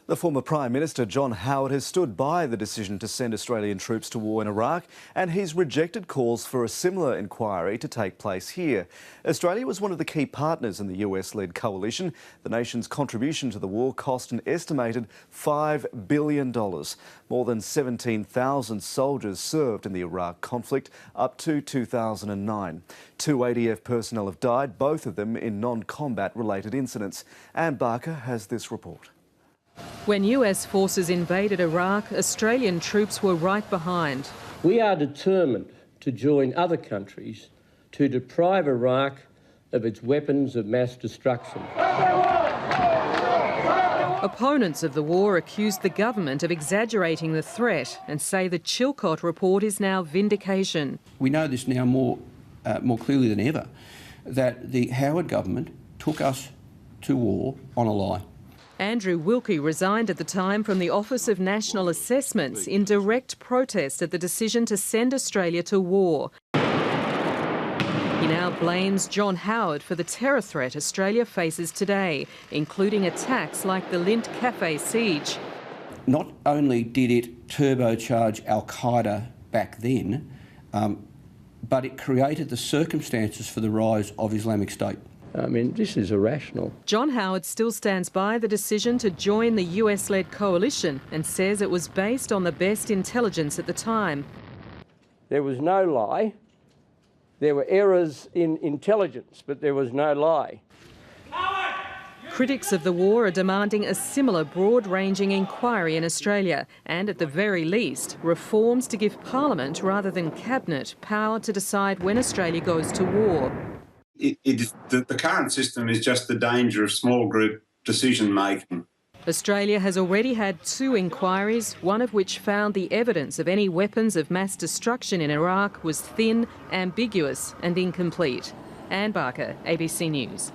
The former Prime Minister John Howard has stood by the decision to send Australian troops to war in Iraq, and he's rejected calls for a similar inquiry to take place here. Australia was one of the key partners in the US-led coalition. The nation's contribution to the war cost an estimated $5 billion. More than 17,000 soldiers served in the Iraq conflict up to 2009. 2 ADF personnel have died, both of them in non-combat related incidents. Anne Barker has this report. When US forces invaded Iraq, Australian troops were right behind. We are determined to join other countries to deprive Iraq of its weapons of mass destruction. Opponents of the war accused the government of exaggerating the threat and say the Chilcot report is now vindication. We know this now more clearly than ever, that the Howard government took us to war on a lie. Andrew Wilkie resigned at the time from the Office of National Assessments in direct protest at the decision to send Australia to war. He now blames John Howard for the terror threat Australia faces today, including attacks like the Lindt Cafe siege. Not only did it turbocharge Al-Qaeda back then, but it created the circumstances for the rise of Islamic State. I mean, this is irrational. John Howard still stands by the decision to join the US-led coalition and says it was based on the best intelligence at the time. There was no lie. There were errors in intelligence, but there was no lie. Critics of the war are demanding a similar broad-ranging inquiry in Australia and, at the very least, reforms to give Parliament, rather than Cabinet, power to decide when Australia goes to war. The current system is just the danger of small group decision-making. Australia has already had 2 inquiries, one of which found the evidence of any weapons of mass destruction in Iraq was thin, ambiguous and incomplete. Anne Barker, ABC News.